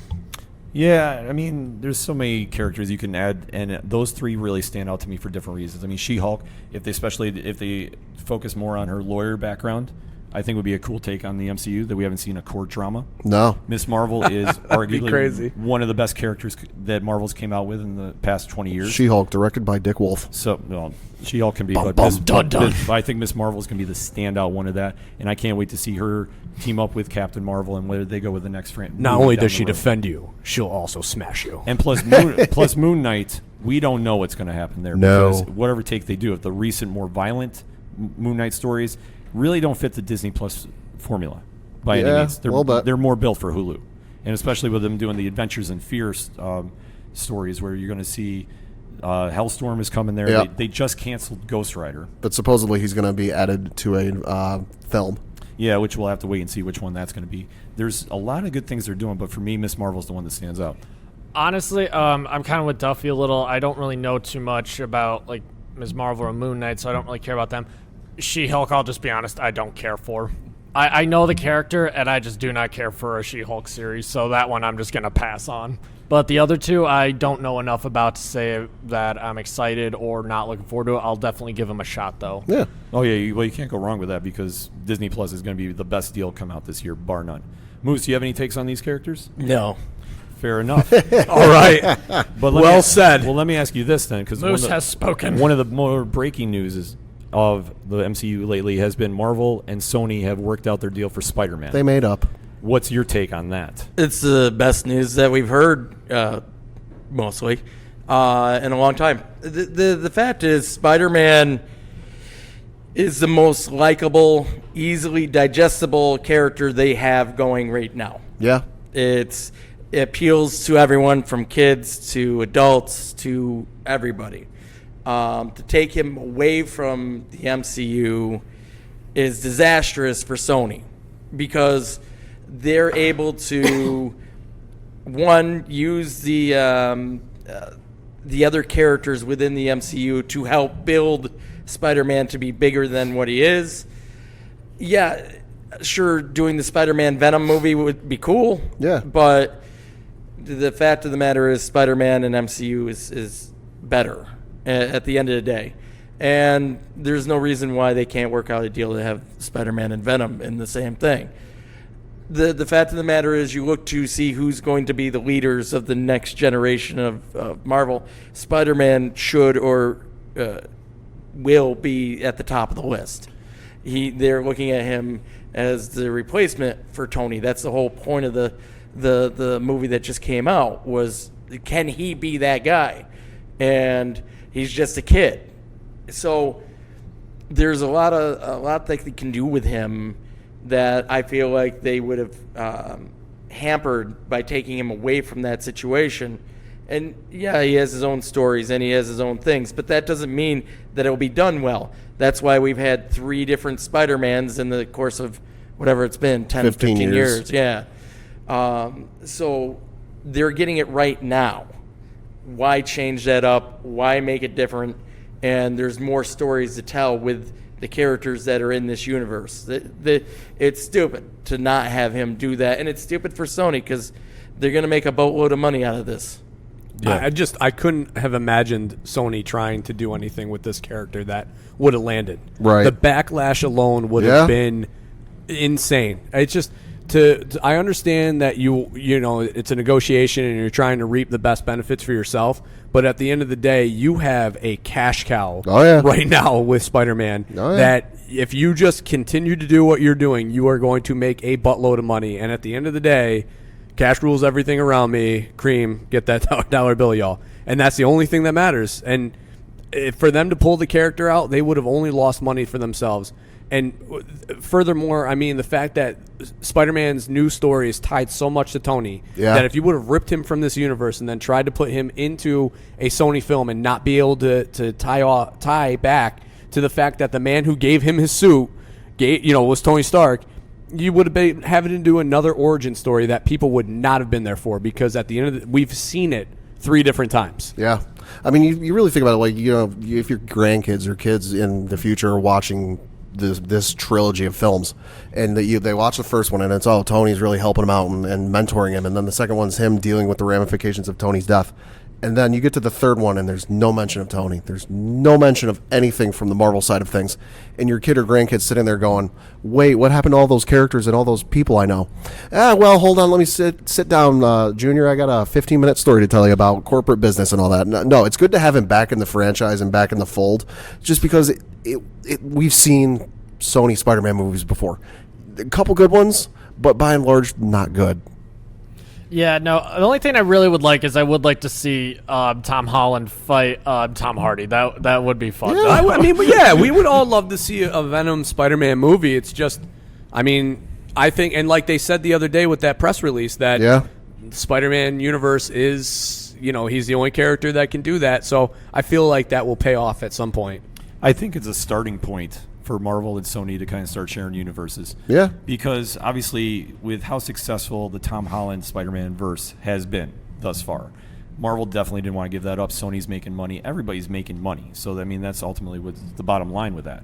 Yeah, I mean, there's so many characters you can add, and those three really stand out to me for different reasons. I mean, She-Hulk, if they focus more on her lawyer background, I think would be a cool take on the MCU that we haven't seen a court drama. No. Miss Marvel is arguably crazy. one of the best characters that Marvel's came out with in the past 20 years. She-Hulk, directed by Dick Wolf. So, well, She-Hulk can be, Bum, but bum, dun, dun. I think Miss Marvel is going to be the standout one of that, and I can't wait to see her team up with Captain Marvel and where they go with the next franchise. Not only does she defend you, she'll also smash you. And plus Moon Knight, we don't know what's going to happen there. No. Because whatever take they do, if the recent more violent Moon Knight stories really don't fit the Disney Plus formula by any means. They're more built for Hulu, and especially with them doing the Adventures in Fear stories, where you're going to see Hellstorm is coming there. Yep. They just canceled Ghost Rider, but supposedly he's going to be added to a film. Yeah, which we'll have to wait and see which one that's going to be. There's a lot of good things they're doing, but for me, Miss Marvel's the one that stands out. Honestly, I'm kind of with Duffy a little. I don't really know too much about Ms. Marvel or Moon Knight, so I don't really care about them. She-Hulk, I'll just be honest, I don't care for. I know the character, and I just do not care for a She-Hulk series, so that one I'm just going to pass on. But the other two, I don't know enough about to say that I'm excited or not looking forward to it. I'll definitely give them a shot, though. Yeah. Oh, yeah. You can't go wrong with that, because Disney Plus is going to be the best deal come out this year, bar none. Moose, do you have any takes on these characters? No. Fair enough. All right. But well said. Well, let me ask you this then, because Moose has spoken. One of the more breaking news of the MCU lately has been Marvel and Sony have worked out their deal for Spider-Man. They made up. What's your take on that? It's the best news that we've heard, mostly, in a long time. The fact is, Spider-Man is the most likable, easily digestible character they have going right now. Yeah. It appeals to everyone from kids to adults to everybody. To take him away from the MCU is disastrous for Sony, because they're able to, one, use the other characters within the MCU to help build Spider-Man to be bigger than what he is. Yeah, sure, doing the Spider-Man Venom movie would be cool. Yeah. But the fact of the matter is, Spider-Man and MCU is better at the end of the day. And there's no reason why they can't work out a deal to have Spider-Man and Venom in the same thing. The fact of the matter is, you look to see who's going to be the leaders of the next generation of Marvel. Spider-Man should or will be at the top of the list. They're looking at him as the replacement for Tony. That's the whole point of the movie that just came out, was, can he be that guy? And he's just a kid. So there's a lot that they can do with him that I feel like they would have hampered by taking him away from that situation. And yeah, he has his own stories and he has his own things, but that doesn't mean that it'll be done well. That's why we've had 3 different Spider-Mans in the course of whatever it's been, 10, 15 years. Yeah. So they're getting it right now. Why change that up? Why make it different? And there's more stories to tell with the characters that are in this universe. It's stupid to not have him do that, and it's stupid for Sony, because they're going to make a boatload of money out of this. Yeah. I couldn't have imagined Sony trying to do anything with this character that would have landed. Right. The backlash alone would have been insane. It's just I understand that you know it's a negotiation and you're trying to reap the best benefits for yourself, but at the end of the day, you have a cash cow right now with Spider-Man that if you just continue to do what you're doing, you are going to make a buttload of money. And at the end of the day, cash rules everything around me. Cream, get that dollar bill, y'all. And that's the only thing that matters. And for them to pull the character out, they would have only lost money for themselves. And furthermore, I mean, the fact that Spider-Man's new story is tied so much to Tony that if you would have ripped him from this universe and then tried to put him into a Sony film and not be able to tie back to the fact that the man who gave him his suit was Tony Stark, you would have been having to do another origin story that people would not have been there for, because at the end of we've seen it 3 different times. Yeah. I mean, you really think about it, like, if your grandkids or kids in the future are watching this trilogy of films, and they watch the first one and it's Tony's really helping him out and mentoring him, and then the second one's him dealing with the ramifications of Tony's death, and then you get to the third one and there's no mention of Tony, there's no mention of anything from the Marvel side of things, and your kid or grandkid sitting there going, wait, what happened to all those characters and all those people I know? Well, hold on, let me sit down, Junior, I got a 15-minute story to tell you about corporate business and all that. No, it's good to have him back in the franchise and back in the fold, just because we've seen Sony Spider-Man movies before. A couple good ones, but by and large, not good. Yeah, no, the only thing I really would like is I would like to see Tom Holland fight Tom Hardy. That would be fun. Yeah, I mean, but yeah, we would all love to see a Venom Spider-Man movie. It's just, I mean, I think, and like they said the other day with that press release, that Spider-Man universe is, he's the only character that can do that. So I feel like that will pay off at some point. I think it's a starting point for Marvel and Sony to kind of start sharing universes. Yeah. Because obviously with how successful the Tom Holland Spider-Man verse has been thus far, Marvel definitely didn't want to give that up. Sony's making money. Everybody's making money. So, I mean, that's ultimately what's the bottom line with that.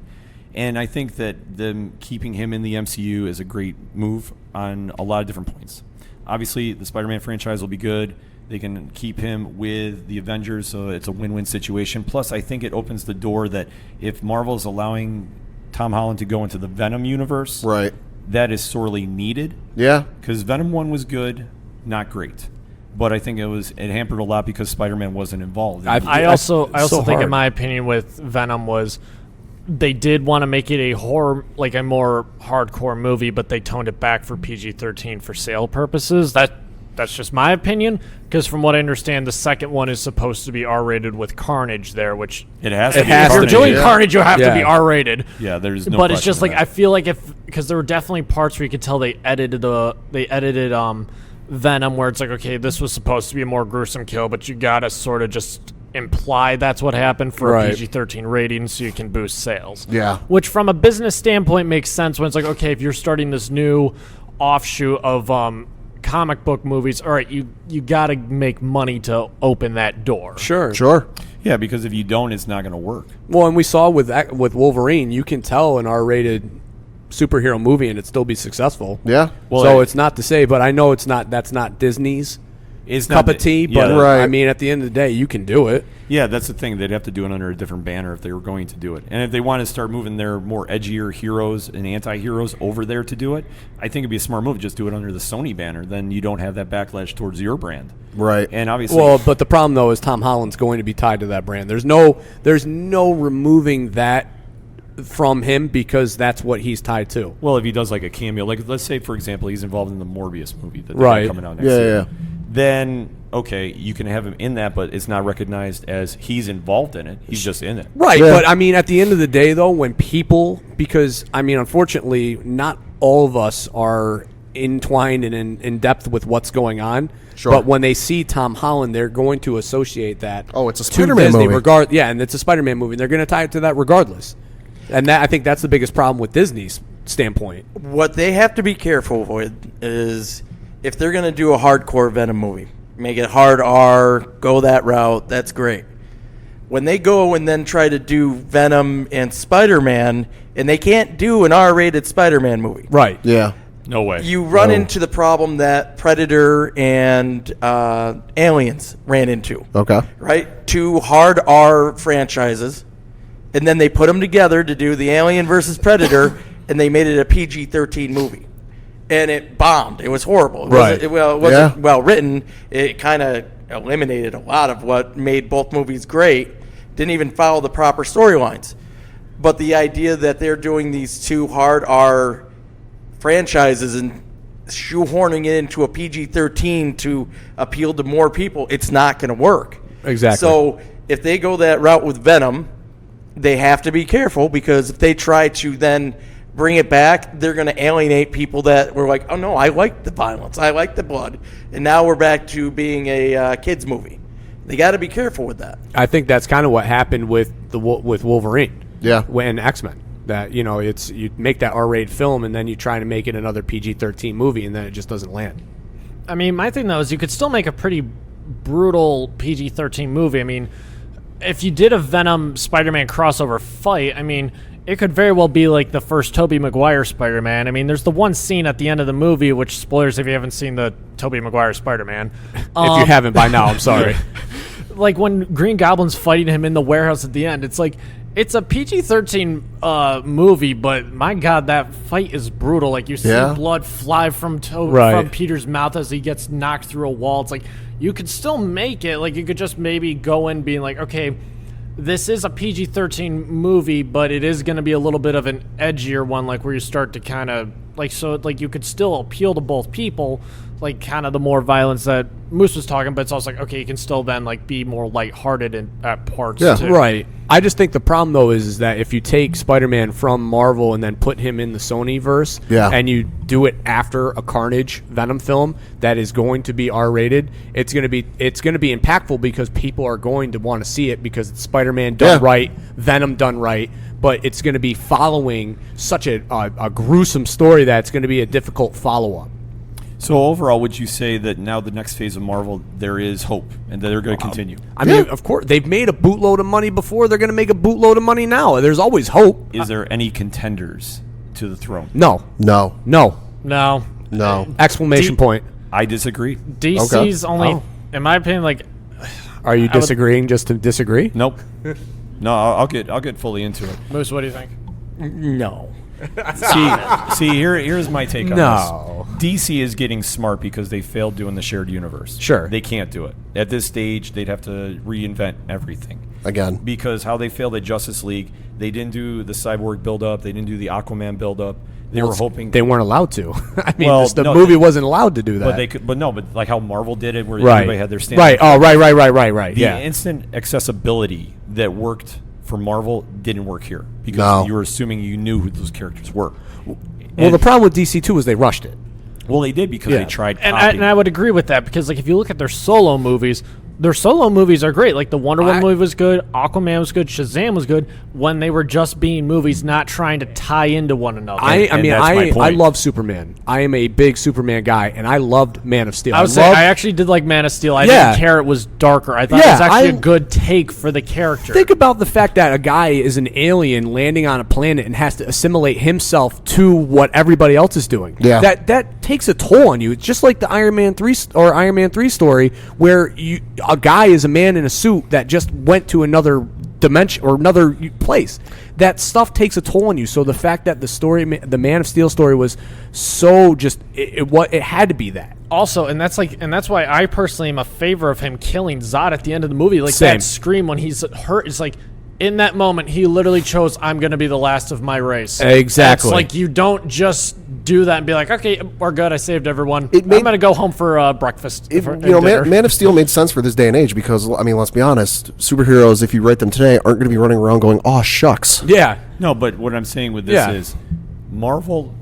And I think that them keeping him in the MCU is a great move on a lot of different points. Obviously, the Spider-Man franchise will be good. They can keep him with the Avengers, so it's a win-win situation. Plus, I think it opens the door that if Marvel is allowing Tom Holland to go into the Venom universe, right, that is sorely needed. Yeah. Because Venom 1 was good, not great. But I think it hampered a lot because Spider-Man wasn't involved. I also think, in my opinion, with Venom was they did want to make it a horror, like a more hardcore movie, but they toned it back for PG-13 for sale purposes. That's just my opinion, because from what I understand, the second one is supposed to be R-rated with Carnage there, which it has to be. If you're doing Carnage, you have to be R-rated. Yeah, there's no. But it's just like I feel like because there were definitely parts where you could tell they edited Venom, where it's like, okay, this was supposed to be a more gruesome kill, but you gotta sort of just imply that's what happened for a PG-13 rating, so you can boost sales. Yeah, which from a business standpoint makes sense when it's like, okay, if you're starting this new offshoot of comic book movies, all right, you got to make money to open that door. Sure. Yeah, because if you don't, it's not going to work. Well, and we saw with Wolverine, you can tell an R-rated superhero movie and it still be successful. Yeah. Well, so it's not to say, but I know that's not Disney's cup of tea, but I mean, at the end of the day, you can do it. Yeah, that's the thing. They'd have to do it under a different banner if they were going to do it. And if they want to start moving their more edgier heroes and anti-heroes over there to do it, I think it'd be a smart move. Just do it under the Sony banner. Then you don't have that backlash towards your brand. Right. And obviously... Well, but the problem, though, is Tom Holland's going to be tied to that brand. There's no removing that from him because that's what he's tied to. Well, if he does like a cameo, like let's say, for example, he's involved in the Morbius movie that's coming out next year. Yeah. Then, okay, you can have him in that, but it's not recognized as he's involved in it. He's just in it. Right, but I mean, at the end of the day, though, when people, because, I mean, unfortunately, not all of us are entwined and in depth with what's going on. Sure. But when they see Tom Holland, they're going to associate that. Oh, it's a Spider-Man movie. And it's a Spider-Man movie. They're going to tie it to that regardless. And I think that's the biggest problem with Disney's standpoint. What they have to be careful with is if they're going to do a hardcore Venom movie, make it hard R, go that route, that's great. When they go and then try to do Venom and Spider-Man, and they can't do an R-rated Spider-Man movie. Right. Yeah. No way. You run into the problem that Predator and Aliens ran into. Okay. Right? 2 hard R franchises. And then they put them together to do the Alien versus Predator, and they made it a PG-13 movie. And it bombed. It was horrible. It wasn't well written. It kind of eliminated a lot of what made both movies great. Didn't even follow the proper storylines. But the idea that they're doing these 2 hard R franchises and shoehorning it into a PG-13 to appeal to more people, it's not going to work. Exactly. So if they go that route with Venom, they have to be careful, because if they try to then bring it back, they're going to alienate people that were like, oh no, I like the violence, I like the blood, and now we're back to being a kids movie. They got to be careful with that. I think that's kind of what happened with Wolverine. Yeah. When X-Men. That, it's you make that R-rated film and then you try to make it another PG-13 movie and then it just doesn't land. I mean, my thing though is you could still make a pretty brutal PG-13 movie. I mean, if you did a Venom Spider-Man crossover fight, I mean, it could very well be like the first Tobey Maguire Spider-Man. I mean, there's the one scene at the end of the movie, which, spoilers if you haven't seen the Tobey Maguire Spider-Man. If you haven't by now, I'm sorry. Like when Green Goblin's fighting him in the warehouse at the end, it's like, it's a PG-13 movie, but my God, that fight is brutal. Like, you see blood fly from Peter's mouth as he gets knocked through a wall. It's like, you could still make it. Like, you could just maybe go in being like, okay, this is a PG-13 movie, but it is going to be a little bit of an edgier one, like where you start to kind of, like, so like you could still appeal to both people, like kind of the more violence that Moose was talking, but it's also like, okay, you can still then like be more lighthearted at parts too. Right. I just think the problem though is that if you take Spider-Man from Marvel and then put him in the Sony verse, and you do it after a Carnage Venom film that is going to be R-rated, it's going to be impactful because people are going to want to see it because it's Spider-Man done right, Venom done right, but it's going to be following such a gruesome story that it's going to be a difficult follow-up. So overall, would you say that now the next phase of Marvel, there is hope and that they're going to continue? I mean, of course, they've made a bootload of money before. They're going to make a bootload of money now. There's always hope. Is there any contenders to the throne? No. Exclamation point. I disagree. DC's only, in my opinion, like... Are you disagreeing just to disagree? Nope. No, I'll get fully into it. Moose, what do you think? No. See, here's my take on this. DC is getting smart because they failed doing the shared universe. Sure. They can't do it. At this stage, they'd have to reinvent everything. Again. Because how they failed at Justice League, they didn't do the Cyborg build-up, they didn't do the Aquaman build-up. They were hoping... They weren't allowed to. I mean, the movie wasn't allowed to do that. But they could, but like how Marvel did it, where everybody had their stand. Right, right. The instant accessibility that worked for Marvel didn't work here because you were assuming you knew who those characters were. Well, the problem with DC too is they rushed it. Well, they did because they tried and I would agree with that because like if you look at their solo movies are great. Like the Wonder Woman movie was good, Aquaman was good, Shazam was good when they were just being movies, not trying to tie into one another. I love Superman. I am a big Superman guy, and I loved Man of Steel. I actually did like Man of Steel. I didn't care it was darker. I thought it was actually a good take for the character. Think about the fact that a guy is an alien landing on a planet and has to assimilate himself to what everybody else is doing. Yeah. That takes a toll on you. It's just like the Iron Man 3 story where a guy is a man in a suit that just went to another dimension or another place. That stuff takes a toll on you. So the fact that the Man of Steel story was so just it had to be that. Also, and that's why I personally am a favor of him killing Zod at the end of the movie. Like that scream when he's hurt is like in that moment he literally chose I'm going to be the last of my race. Exactly. It's like you don't just do that and be like, okay, we're good. I saved everyone. I'm going to go home for breakfast. Man of Steel made sense for this day and age because, I mean, let's be honest, superheroes, if you write them today, aren't going to be running around going, "Oh shucks." Yeah. No, but what I'm saying with this is Marvel.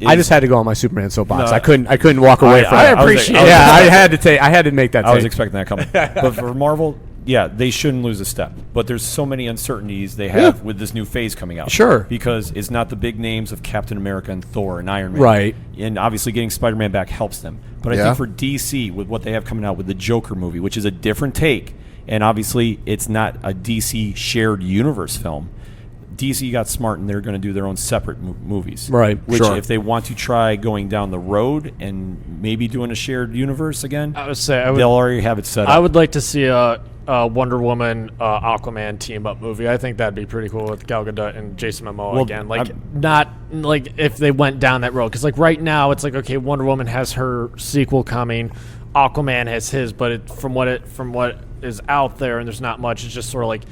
I just had to go on my Superman soapbox. I couldn't walk away from it. I appreciate it. I had to make that take. I was expecting that coming. But for Marvel, they shouldn't lose a step. But there's so many uncertainties they have with this new phase coming out. Sure. Because it's not the big names of Captain America and Thor and Iron Man. Right. And obviously getting Spider-Man back helps them. But I think for DC, with what they have coming out with the Joker movie, which is a different take, and obviously it's not a DC shared universe film, DC got smart and they're going to do their own separate movies. Right. Which, if they want to try going down the road and maybe doing a shared universe again, they'll already have it set up. I would like to see a Wonder Woman, Aquaman team up movie. I think that'd be pretty cool with Gal Gadot and Jason Momoa again. Not like if they went down that road, because like right now it's like, okay, Wonder Woman has her sequel coming, Aquaman has his, but from what is out there, and there's not much. It's just sort of like,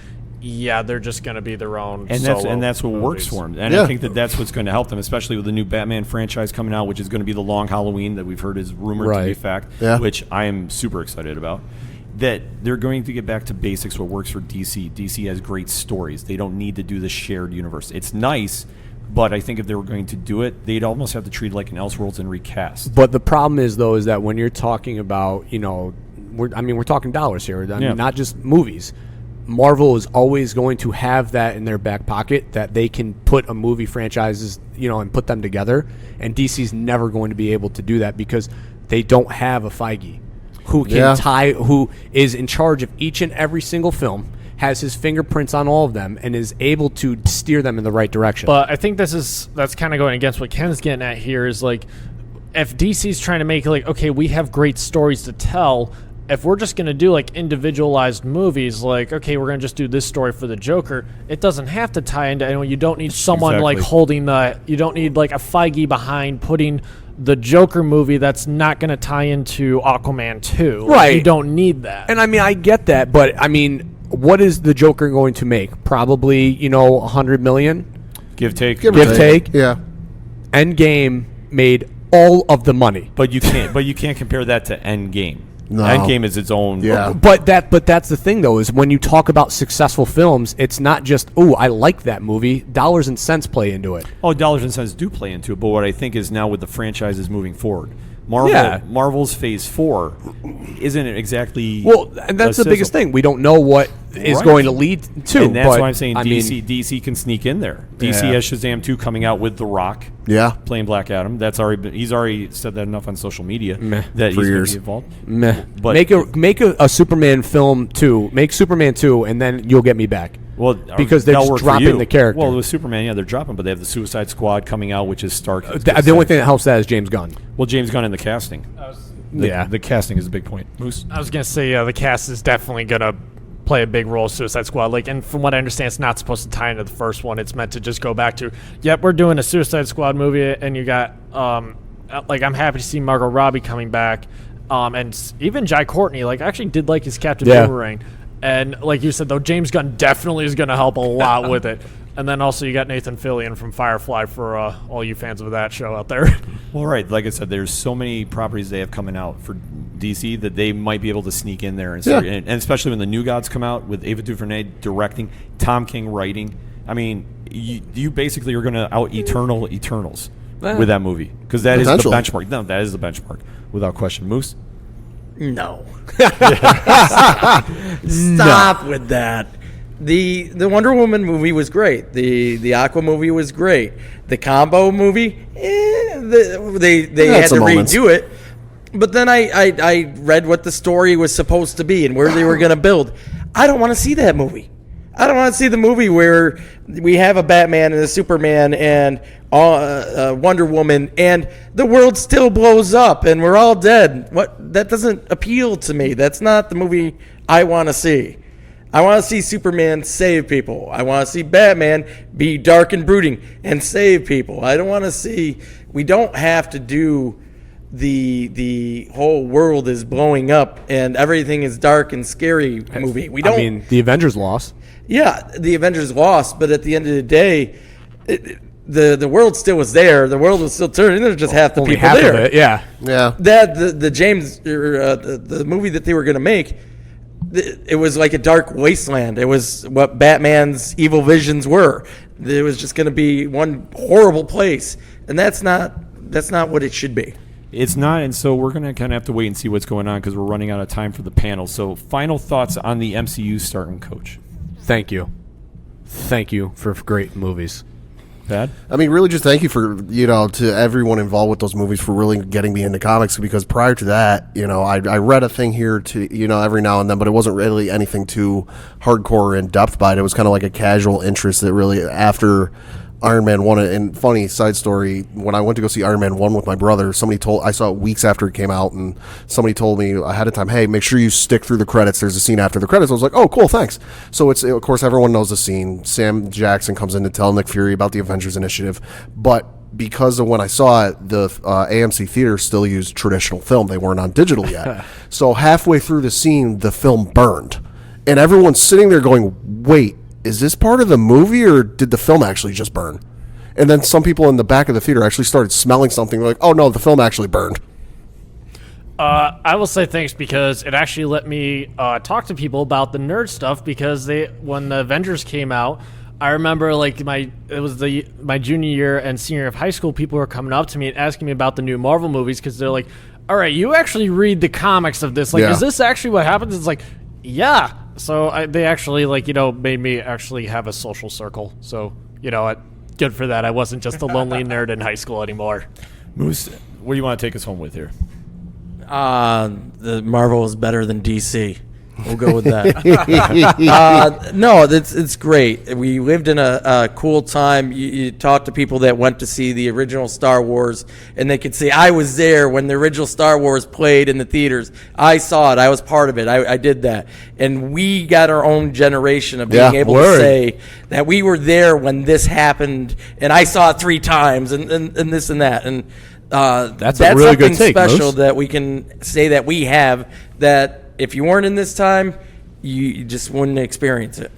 yeah, they're just going to be their own. And that's what movies. works for them. And I think that's what's going to help them, especially with the new Batman franchise coming out, which is going to be the Long Halloween that we've heard is rumored to be fact, which I am super excited about. That they're going to get back to basics, what works for DC. DC has great stories. They don't need to do the shared universe. It's nice, but I think if they were going to do it, they'd almost have to treat it like an Elseworlds and recast. But the problem is, though, is that when you're talking about, we're talking dollars here. I mean, not just movies. Marvel is always going to have that in their back pocket, that they can put a movie franchises, and put them together. And DC's never going to be able to do that because they don't have a Feige who can who is in charge of each and every single film, has his fingerprints on all of them, and is able to steer them in the right direction. But I think that's kind of going against what Ken's getting at here is like, if DC's trying to make like, okay, we have great stories to tell. If we're just going to do like individualized movies, like, okay, we're going to just do this story for the Joker, it doesn't have to tie into anyone. You don't need someone like holding you don't need like a Feige behind putting the Joker movie that's not going to tie into Aquaman 2. Right. You don't need that. And I mean, I get that, but I mean, what is the Joker going to make? Probably, $100 million? Give, take. Yeah. Endgame made all of the money. But you can't compare that to Endgame. No. Endgame is its own. Yeah. But that's the thing, though, is when you talk about successful films, it's not just, I like that movie. Dollars and cents play into it. Oh, dollars and cents do play into it. But what I think is now with the franchises moving forward, Marvel's Phase 4 isn't exactly. Well, and that's the biggest thing. We don't know what is going to lead to. And that's why I'm saying DC can sneak in there. DC has Shazam 2 coming out with The Rock. Yeah. Playing Black Adam. He's already said that enough on social media that he's going to be involved. But make a Superman film 2. Make Superman 2, and then you'll get me back. Well, because they're just dropping the character. Well, with Superman, they're dropping, but they have the Suicide Squad coming out, which is Stark. The only thing that helps that is James Gunn. Well, James Gunn and the casting. The casting is a big point. Moose? I was going to say, the cast is definitely going to play a big role in Suicide Squad. And from what I understand, it's not supposed to tie into the first one. It's meant to just go back to, we're doing a Suicide Squad movie, and you got, I'm happy to see Margot Robbie coming back, and even Jai Courtney, I actually did like his Captain Boomerang. And like you said, though, James Gunn definitely is going to help a lot with it. And then also you got Nathan Fillion from Firefly for all you fans of that show out there. Well, right. Like I said, there's so many properties they have coming out for DC that they might be able to sneak in there. And especially when the New Gods come out with Ava DuVernay directing, Tom King writing. I mean, you basically are going to out-Eternal Eternals with that movie. Because that is the benchmark. No, that is the benchmark, without question. Moose? No. Stop with that. The Wonder Woman movie was great. The Aqua movie was great. The Combo movie, they had to redo it. But then I read what the story was supposed to be and where they were going to build. I don't want to see that movie. I don't want to see the movie where we have a Batman and a Superman and Wonder Woman and the world still blows up and we're all dead. That doesn't appeal to me. That's not the movie I want to see. I want to see Superman save people. I want to see Batman be dark and brooding and save people. I don't want to see. We don't have to do the whole world is blowing up and everything is dark and scary movie. We don't. I mean, the Avengers lost. Yeah, the Avengers lost, but at the end of the day, the world still was there. The world was still turning. There's just half the Only people half there. Of it, yeah. That the movie that they were going to make, it was like a dark wasteland. It was what Batman's evil visions were. It was just going to be one horrible place, and that's not what it should be. It's not, and so we're going to kind of have to wait and see what's going on because we're running out of time for the panel. So final thoughts on the MCU starting coach. Thank you for great movies. Pat? I mean, really, just thank you for, to everyone involved with those movies for really getting me into comics, because prior to that, I read a thing here to, every now and then, but it wasn't really anything too hardcore or in depth by it. It was kind of like a casual interest that really, after Iron Man 1, and funny side story, when I went to go see Iron Man 1 with my brother, I saw it weeks after it came out, and somebody told me ahead of time, hey, make sure you stick through the credits. There's a scene after the credits. I was like, oh, cool, thanks. So of course, everyone knows the scene. Sam Jackson comes in to tell Nick Fury about the Avengers Initiative, but because of when I saw it, the AMC theater still used traditional film. They weren't on digital yet. So halfway through the scene, the film burned, and everyone's sitting there going, wait, is this part of the movie, or did the film actually just burn? And then some people in the back of the theater actually started smelling something. They're like, oh, no, the film actually burned. I will say thanks, because it actually let me talk to people about the nerd stuff, because when the Avengers came out, I remember my junior year and senior year of high school, people were coming up to me and asking me about the new Marvel movies, because they're like, all right, you actually read the comics of this. Is this actually what happens? It's like, yeah. So they actually made me actually have a social circle. So good for that. I wasn't just a lonely nerd in high school anymore. Moose, what do you want to take us home with here? The Marvel is better than DC. We'll go with that. No, it's great. We lived in a cool time. You talk to people that went to see the original Star Wars, and they could say, I was there when the original Star Wars played in the theaters. I saw it. I was part of it. I did that. And we got our own generation of being able to say that we were there when this happened, and I saw it 3 times, and this and that. And that's a really good take, special Moose, that we can say that we have, that if you weren't in this time, you just wouldn't experience it.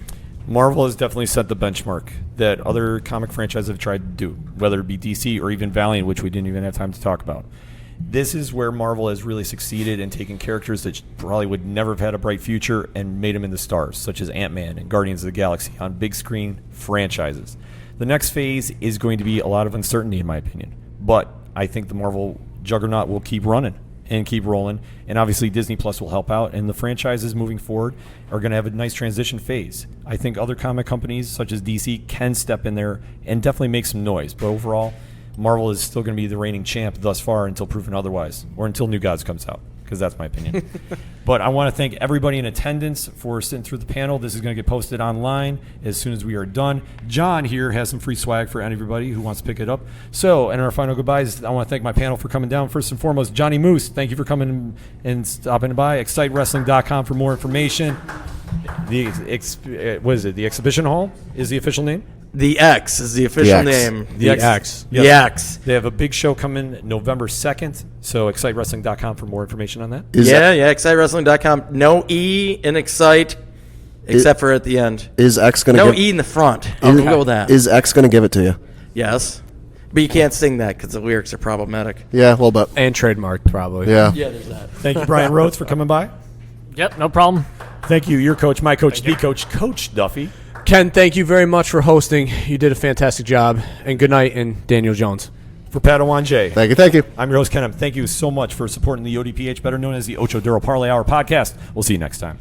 Marvel has definitely set the benchmark that other comic franchises have tried to do, whether it be DC or even Valiant, which we didn't even have time to talk about. This is where Marvel has really succeeded in taking characters that probably would never have had a bright future and made them into stars, such as Ant-Man and Guardians of the Galaxy on big screen franchises. The next phase is going to be a lot of uncertainty, in my opinion, but I think the Marvel juggernaut will keep running and keep rolling, and obviously Disney Plus will help out, and the franchises moving forward are going to have a nice transition phase. I think other comic companies such as DC can step in there and definitely make some noise, but overall Marvel is still going to be the reigning champ thus far until proven otherwise, or until New Gods comes out, because that's my opinion. But I want to thank everybody in attendance for sitting through the panel. This is going to get posted online as soon as we are done. John here has some free swag for everybody who wants to pick it up. So, in our final goodbyes, I want to thank my panel for coming down. First and foremost, Johnny Moose, thank you for coming and stopping by. ExciteWrestling.com for more information. What is it? The Exhibition Hall is the official name? The X is the official name. The X. Yep. The X. They have a big show coming November 2nd, so ExciteWrestling.com for more information on that. ExciteWrestling.com. No E in Excite, except for at the end. Is X going to No E in the front. I'll go with that. Is X going to give it to you? Yes. But you can't sing that because the lyrics are problematic. Yeah, a little bit. And trademarked, probably. Yeah. Yeah, there's that. Thank you, Brian Rhodes, for coming by. Yep, no problem. Thank you, your coach, my coach, the coach, Coach Duffy. Ken, thank you very much for hosting. You did a fantastic job. And good night, and Daniel Jones. For Padawan J. Thank you. I'm your host, Ken. Thank you so much for supporting the ODPH, better known as the Ocho Duro Parlay Hour podcast. We'll see you next time.